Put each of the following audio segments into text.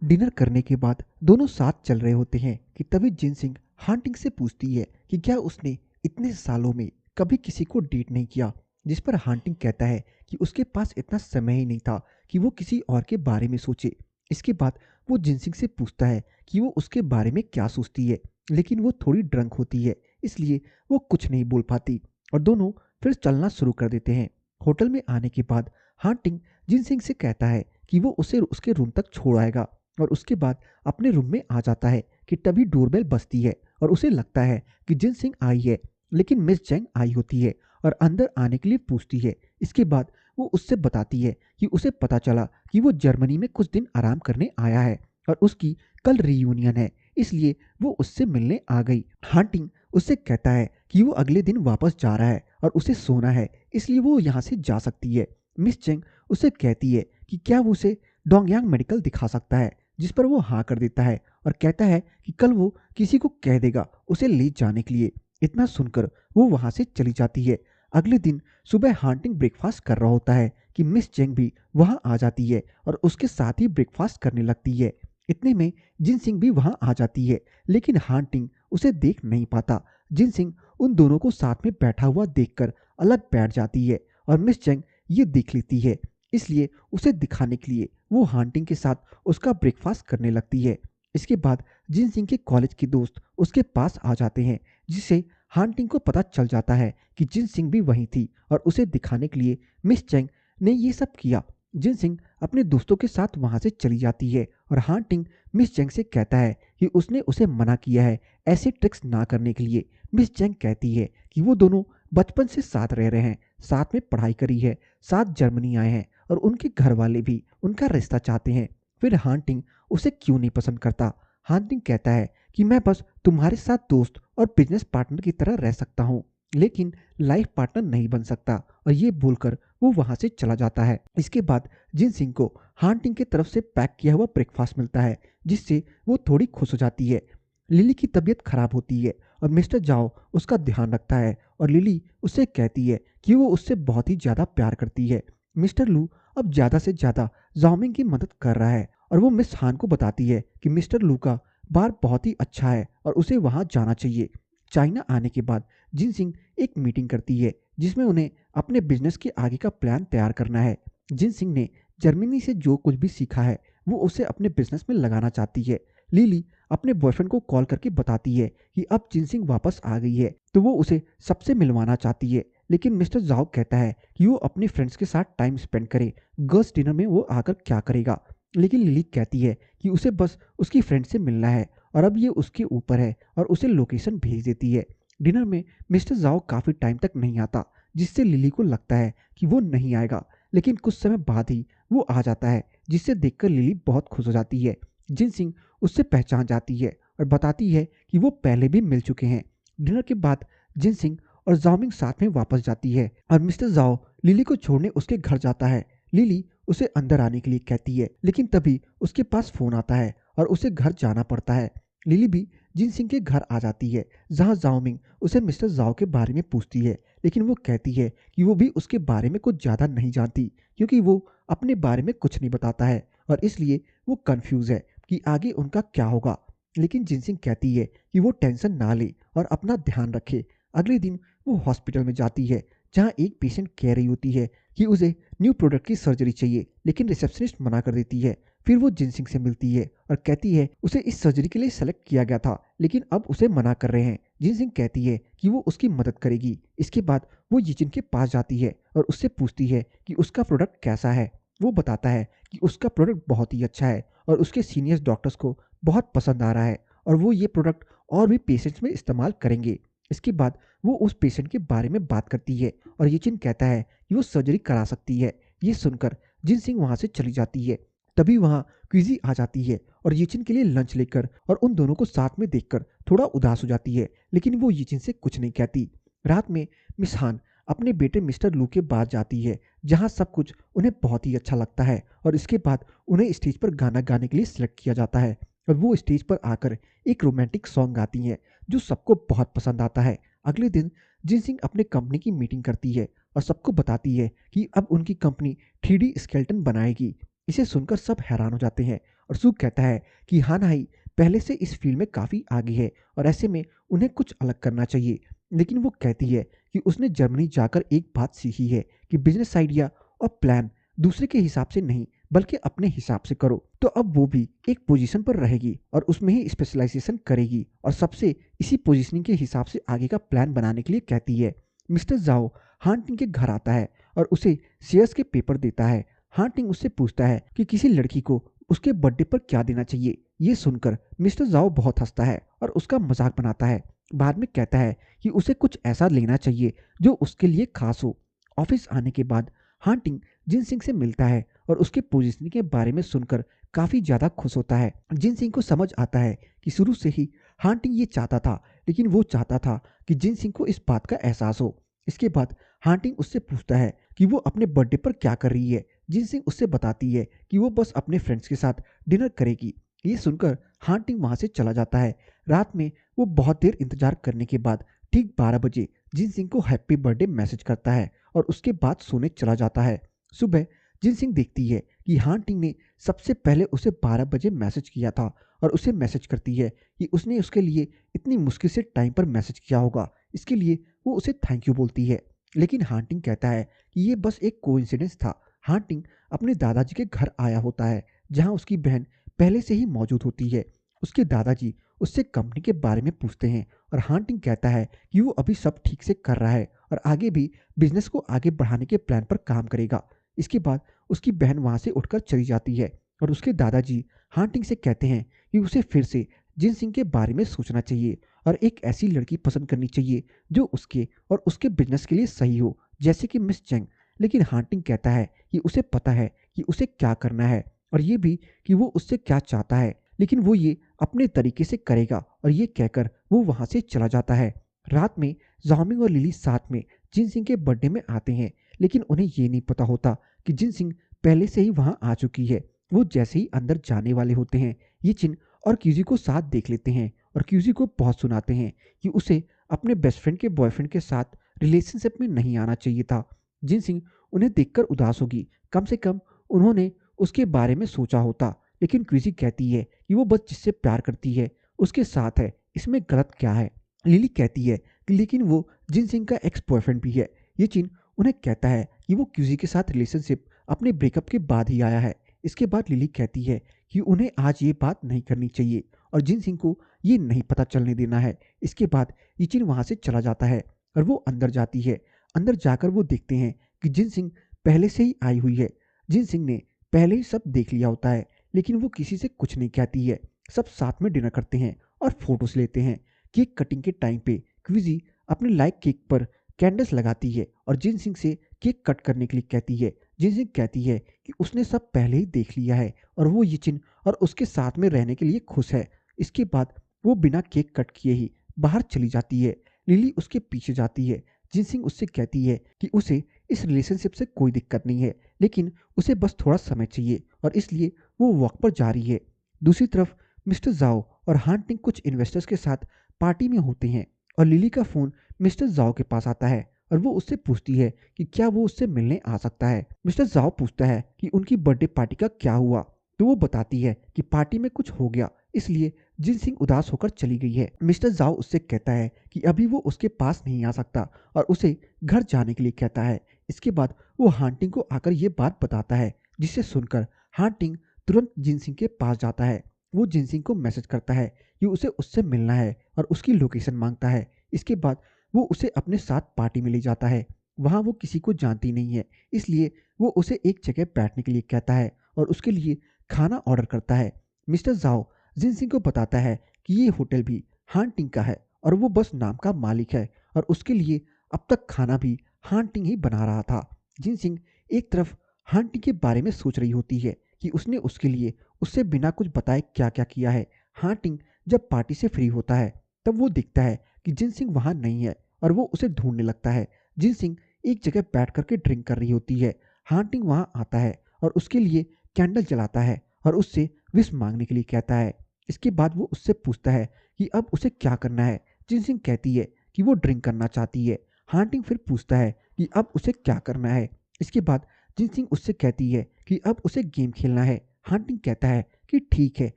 Dinner करने के बाद दोनों साथ चल रहे होते हैं कि तभी जिनसिंग हांटिंग से पूछती है कि क्या उसने इतने सालों में कभी किसी को डेट नहीं किया। जिस पर हांटिंग कहता है कि उसके पास इतना समय ही नहीं था कि वो किसी और के बारे में सोचे। इसके बाद वो जिनसिंग से पूछता है कि वो उसके बारे में क्या सोचती है, लेकिन वो थोड़ी ड्रंक होती है, इसलिए वो कुछ नहीं बोल पाती और दोनों फिर चलना शुरू कर देते हैं। होटल में आने के बाद हांटिंग जिनसिंग से कहता है कि वो उसे उसके रूम तक छोड़ आएगा और उसके बाद अपने रूम में आ जाता है कि तभी डोरबेल बजती है और उसे लगता है कि जिनसिंग आई है, लेकिन मिस जेंग आई होती है और अंदर आने के लिए पूछती है। इसके बाद वो उससे बताती है कि उसे पता चला कि वो जर्मनी में कुछ दिन आराम करने आया है और उसकी कल रीयूनियन है, इसलिए वो उससे मिलने आ गई। हांटिंग उससे कहता है कि वो अगले दिन वापस जा रहा है और उसे सोना है, इसलिए वो यहाँ से जा सकती है। मिस जेंग उसे कहती है कि क्या वो उसे डोंगयांग मेडिकल दिखा सकता है, जिस पर वो हाँ कर देता है और कहता है कि कल वो किसी को कह देगा उसे ले जाने के लिए। इतना सुनकर वो वहां से चली जाती है। अगले दिन सुबह हांटिंग ब्रेकफास्ट कर रहा होता है कि मिस जेंग भी वहां आ जाती है और उसके साथ ही ब्रेकफास्ट करने लगती है। इतने में जिनसिंग भी वहां आ जाती है, लेकिन हांटिंग उसे देख नहीं पाता। जिनसिंग उन दोनों को साथ में बैठा हुआ देखकर अलग बैठ जाती है और मिस जेंग ये देख लेती है, इसलिए उसे दिखाने के लिए वो हांटिंग के साथ उसका ब्रेकफास्ट करने लगती है। इसके बाद जिन सिंह के कॉलेज के दोस्त उसके पास आ जाते हैं, जिससे हांटिंग को पता चल जाता है कि जिन सिंह भी वहीं थी और उसे दिखाने के लिए मिस चेंग ने ये सब किया। जिन सिंह अपने दोस्तों के साथ वहां से चली जाती है और हांटिंग मिस चेंग से कहता है कि उसने उसे मना किया है ऐसे ट्रिक्स ना करने के लिए। मिस चेंग कहती है कि वो दोनों बचपन से साथ रह रहे हैं, साथ में पढ़ाई करी है, साथ जर्मनी आए हैं और उनके घर वाले भी उनका रिश्ता चाहते हैं। फिर हांटिंग उसे क्यों नहीं पसंद करता। हांटिंग कहता है कि मैं बस तुम्हारे साथ दोस्त और बिजनेस पार्टनर की तरह रह सकता हूँ, लेकिन लाइफ पार्टनर नहीं बन सकता, और ये बोलकर वो वहां से चला जाता है। इसके बाद जिन सिंह को हांटिंग की तरफ से पैक किया हुआ ब्रेकफास्ट मिलता है, जिससे वो थोड़ी खुश हो जाती है। लिली की तबीयत खराब होती है और मिस्टर जाओ उसका ध्यान रखता है और लिली उससे कहती है कि वो उससे बहुत ही ज्यादा प्यार करती है। मिस्टर लू अब ज्यादा से ज्यादा जाओमिंग की मदद कर रहा है और वो मिस हान को बताती है कि मिस्टर लू का बार बहुत ही अच्छा है और उसे वहां जाना चाहिए। चाइना आने के बाद जिन सिंह एक मीटिंग करती है जिसमें उन्हें अपने बिजनेस के आगे का प्लान तैयार करना है। जिन सिंह ने जर्मनी से जो कुछ भी सीखा है वो उसे अपने बिजनेस में लगाना चाहती है। लिली अपने बॉयफ्रेंड को कॉल करके बताती है कि अब जिन सिंह वापस आ गई है तो वो उसे सबसे मिलवाना चाहती है, लेकिन मिस्टर जाओ कहता है कि वो अपने फ्रेंड्स के साथ टाइम स्पेंड करे, गर्ल्स डिनर में वो आकर क्या करेगा। लेकिन लिली कहती है कि उसे बस उसकी फ्रेंड से मिलना है और अब ये उसके ऊपर है और उसे लोकेशन भेज देती है। डिनर में मिस्टर जाओ काफी टाइम तक नहीं आता, जिससे लिली को लगता है कि वो नहीं आएगा, लेकिन कुछ समय बाद ही वो आ जाता है, जिससे देखकर लिली बहुत खुश हो जाती है। जिन सिंह उससे पहचान जाती है और बताती है कि वो पहले भी मिल चुके हैं। डिनर के बाद जिन सिंह और जाओमिंग साथ में वापस जाती है और मिस्टर जाओ लिली को छोड़ने उसके घर जाता है। लिली उसे अंदर आने के लिए कहती है, लेकिन तभी उसके पास फोन आता है और उसे घर जाना पड़ता है। लिली भी जिन सिंह के घर आ जाती है, जहां जाओमिंग उसे मिस्टर जाओ के बारे में पूछती है, लेकिन वो कहती है कि वो भी उसके बारे में कुछ ज्यादा नहीं जानती, क्योंकि वो अपने बारे में कुछ नहीं बताता है और इसलिए वो कंफ्यूज है कि आगे उनका क्या होगा। लेकिन जिनसिंग कहती है कि वो टेंशन ना ले और अपना ध्यान रखे। अगले दिन वो हॉस्पिटल में जाती है, जहां एक पेशेंट कह रही होती है कि उसे न्यू प्रोडक्ट की सर्जरी चाहिए, लेकिन रिसेप्शनिस्ट मना कर देती है। फिर वो जिनसिंग से मिलती है और कहती है उसे इस सर्जरी के लिए सेलेक्ट किया गया था, लेकिन अब उसे मना कर रहे हैं। जिनसिंग कहती है कि वो उसकी मदद करेगी। इसके बाद वो यिचिन के पास जाती है और उससे पूछती है कि उसका प्रोडक्ट कैसा है। वो बताता है कि उसका प्रोडक्ट बहुत ही अच्छा है और उसके सीनियर डॉक्टर्स को बहुत पसंद आ रहा है और वो ये प्रोडक्ट और भी पेशेंट्स में इस्तेमाल करेंगे। इसके बाद वो उस पेशेंट के बारे में बात करती है और येचिन कहता है कि वो सर्जरी करा सकती है। ये सुनकर जिन सिंह वहां से चली जाती है। तभी वहां क्विजी आ जाती है और येचिन के लिए लंच लेकर और उन दोनों को साथ में देखकर थोड़ा उदास हो जाती है, लेकिन वो येचिन से कुछ नहीं कहती। रात में मिस हान अपने बेटे मिस्टर लू के पास जाती है, जहां सब कुछ उन्हें बहुत ही अच्छा लगता है और इसके बाद उन्हें स्टेज पर गाना गाने के लिए सिलेक्ट किया जाता है और वो स्टेज पर आकर एक रोमांटिक सॉन्ग गाती हैं जो सबको बहुत पसंद आता है। अगले दिन जिन सिंह अपने कंपनी की मीटिंग करती है और सबको बताती है कि अब उनकी कंपनी 3D स्केलेटन बनाएगी। इसे सुनकर सब हैरान हो जाते हैं और सू कहता है कि हानाई पहले से इस फील्ड में काफ़ी आगे है और ऐसे में उन्हें कुछ अलग करना चाहिए। लेकिन वो कहती है कि उसने जर्मनी जाकर एक बात सीखी है कि बिजनेस आइडिया और प्लान दूसरे के हिसाब से नहीं बल्कि अपने हिसाब से करो। तो अब वो भी एक पोजीशन पर रहेगी और उसमें ही स्पेशलाइजेशन करेगी और सबसे इसी पोजीशनिंग के हिसाब से आगे का प्लान बनाने के लिए कहती है। मिस्टर जाओ हांटिंग के घर आता है और उसे शेयर्स के पेपर देता है। हांटिंग उससे पूछता है कि किसी लड़की को उसके बर्थडे पर क्या देना चाहिए। ये सुनकर मिस्टर जाओ बहुत हंसता है और उसका मजाक बनाता है। बाद में कहता है कि उसे कुछ ऐसा लेना चाहिए जो उसके लिए खास हो। ऑफिस आने के बाद हांटिंग जिन सिंह से मिलता है और उसके पोजीशनिंग के बारे में सुनकर काफी ज्यादा खुश होता है। जिन सिंह को समझ आता है कि शुरू से ही हांटिंग ये चाहता था, लेकिन वो चाहता था कि जिन सिंह को इस बात का एहसास हो। इसके बाद हांटिंग उससे पूछता है कि वो अपने बर्थडे पर क्या कर रही है। जिन सिंह उससे बताती है कि वो बस अपने फ्रेंड्स के साथ डिनर करेगी। ये सुनकर हांटिंग वहां से चला जाता है। रात में वो बहुत देर इंतजार करने के बाद ठीक 12 बजे जिन सिंह को हैप्पी बर्थडे मैसेज करता है और उसके बाद सोने चला जाता है। सुबह जिन सिंह देखती है कि हांटिंग ने सबसे पहले उसे 12 बजे मैसेज किया था और उसे मैसेज करती है कि उसने उसके लिए इतनी मुश्किल से टाइम पर मैसेज किया होगा। इसके लिए वो उसे थैंक यू बोलती है। लेकिन हांटिंग कहता है कि ये बस एक कोइंसिडेंस था। हांटिंग अपने दादाजी के घर आया होता है जहां उसकी बहन पहले से ही मौजूद होती है। उसके दादाजी उससे कंपनी के बारे में पूछते हैं और हांटिंग कहता है कि वो अभी सब ठीक से कर रहा है और आगे भी बिजनेस को आगे बढ़ाने के प्लान पर काम करेगा। इसके बाद उसकी बहन वहां से उठकर चली जाती है और उसके दादाजी हांटिंग से कहते हैं कि उसे फिर से जिन सिंह के बारे में सोचना चाहिए और एक ऐसी लड़की पसंद करनी चाहिए जो उसके और उसके बिजनेस के लिए सही हो, जैसे कि मिस चेंग। लेकिन हांटिंग कहता है कि उसे पता है कि उसे क्या करना है और ये भी कि वो उससे क्या चाहता है, लेकिन वो ये अपने तरीके से करेगा और ये कहकर वो वहां से चला जाता है। रात में जामिंग और लिली साथ में जिन सिंह के बर्थडे में आते हैं, लेकिन उन्हें ये नहीं पता होता कि जिन सिंह पहले से ही वहां आ चुकी है। वो जैसे ही अंदर जाने वाले होते हैं, ये चिन और क्यूजी को साथ देख लेते हैं और क्यूजी को बहुत सुनाते हैं कि उसे अपने बेस्ट फ्रेंड के बॉयफ्रेंड के साथ रिलेशनशिप में नहीं आना चाहिए था। जिन सिंह उन्हें देखकर उदास होगी, कम से कम उन्होंने उसके बारे में सोचा होता। लेकिन क्विजी कहती है कि वो बस जिससे प्यार करती है उसके साथ है, इसमें गलत क्या है। लिली कहती है कि लेकिन वो जिन सिंह का एक्स बॉयफ्रेंड भी है। ये चिन उन्हें कहता है कि वो क्यूजी के साथ रिलेशनशिप अपने ब्रेकअप के बाद ही आया है। इसके बाद लिली कहती है कि उन्हें आज ये बात नहीं करनी चाहिए और जिन सिंह को ये नहीं पता चलने देना है। इसके बाद ये चिन वहां से चला जाता है और वो अंदर जाती है। अंदर जाकर वो देखते हैं कि जिन सिंह पहले से ही आई हुई है। जिन सिंह ने पहले ही सब देख लिया होता है, लेकिन वो किसी से कुछ नहीं कहती है। सब साथ में डिनर करते हैं और फोटोज लेते हैं। केक कटिंग के टाइम पे क्विजी अपने लाइक केक पर कैंडल्स लगाती है और जिन सिंह से केक कट करने के लिए कहती है। जिन सिंह कहती है कि उसने सब पहले ही देख लिया है और वो यिचिन और उसके साथ में रहने के लिए खुश है। इसके बाद वो बिना केक कट किए ही बाहर चली जाती है। लिली उसके पीछे जाती है। जिन सिंह उससे कहती है कि उसे इस रिलेशनशिप से कोई दिक्कत नहीं है, लेकिन उसे बस थोड़ा समय चाहिए और इसलिए वो वॉक पर जा रही है। दूसरी तरफ मिस्टर जाओ और हांटिंग कुछ इन्वेस्टर्स के साथ पार्टी में होते हैं और लिली का फोन मिस्टर जाओ के पास आता है और वो उससे पूछती है कि क्या वो उससे मिलने आ सकता है। मिस्टर जाओ पूछता है कि उनकी बर्थडे पार्टी का क्या हुआ, तो वो बताती है कि पार्टी में कुछ हो गया, इसलिए जिन सिंह उदास होकर चली गई है। मिस्टर जाओ उससे कहता है कि अभी वो उसके पास नहीं आ सकता और उसे घर जाने के लिए कहता है। इसके बाद वो हांटिंग को आकर ये बात बताता है, जिसे सुनकर हांटिंग तुरंत जिन सिंह के पास जाता है। वो जिन सिंह को मैसेज करता है कि उसे उससे मिलना है और उसकी लोकेशन मांगता है। इसके बाद वो उसे अपने साथ पार्टी में ले जाता है। वहाँ वो किसी को जानती नहीं है, इसलिए वो उसे एक जगह बैठने के लिए कहता है और उसके लिए खाना ऑर्डर करता है। मिस्टर जाओ जिन सिंह को बताता है कि ये होटल भी हांटिंग का है और वो बस नाम का मालिक है और उसके लिए अब तक खाना भी हांटिंग ही बना रहा था। जिन सिंह एक तरफ हांटिंग के बारे में सोच रही होती है कि उसने उसके लिए उससे बिना कुछ बताए क्या क्या किया है। हांटिंग जब पार्टी से फ्री होता है तब वो दिखता है कि जिन सिंह वहां नहीं है और वो उसे ढूंढने लगता है। जिन सिंह एक जगह बैठ करके ड्रिंक कर रही होती है। हांटिंग वहां आता है और उसके लिए कैंडल जलाता है और उससे विश मांगने के लिए कहता है। इसके बाद वो उससे पूछता है कि अब उसे क्या करना है। जिन सिंह कहती है कि वो ड्रिंक करना चाहती है। हांटिंग फिर पूछता है कि अब उसे क्या करना है। इसके बाद जिन सिंह उससे कहती है कि अब उसे गेम खेलना है। हांटिंग कहता है कि ठीक है,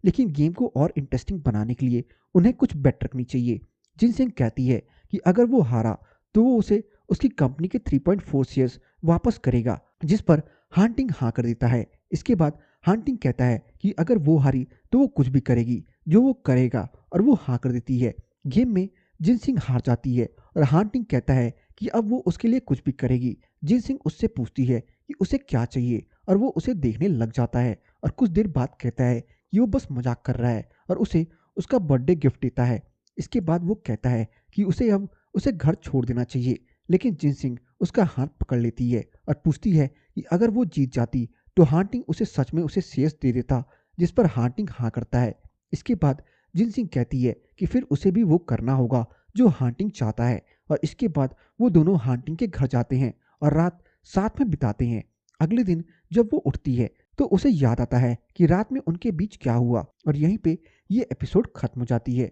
लेकिन गेम को और इंटरेस्टिंग बनाने के लिए उन्हें कुछ बेट रखनी चाहिए। जिनसिंग कहती है कि अगर वो हारा तो वो उसे उसकी कंपनी के 3.4 शेयर्स वापस करेगा, जिस पर हांटिंग हाँ कर देता है। इसके बाद हांटिंग कहता है कि अगर वो हारी तो वो कुछ भी करेगी, जो वो करेगा, और वो हाँ कर देती है। गेम में जिनसिंग हार जाती है और हांटिंग कहता है कि अब वो उसके लिए कुछ भी करेगी। जिनसिंग उससे पूछती है कि उसे क्या चाहिए और वो उसे देखने लग जाता है और कुछ देर बाद कहता है कि वो बस मजाक कर रहा है और उसे उसका बर्थडे गिफ्ट देता है। इसके बाद वो कहता है कि उसे घर छोड़ देना चाहिए, लेकिन जिनसिंग उसका हाथ पकड़ लेती है और पूछती है कि अगर वो जीत जाती तो हांटिंग उसे सच में उसे शेयर्स दे देता, जिस पर हांटिंग हाँ करता है। इसके बाद जिनसिंग कहती है कि फिर उसे भी वो करना होगा जो हांटिंग चाहता है, और इसके बाद वो दोनों हांटिंग के घर जाते हैं और रात साथ में बिताते हैं। अगले दिन जब वो उठती है तो उसे याद आता है कि रात में उनके बीच क्या हुआ, और यहीं पे ये एपिसोड खत्म हो जाती है।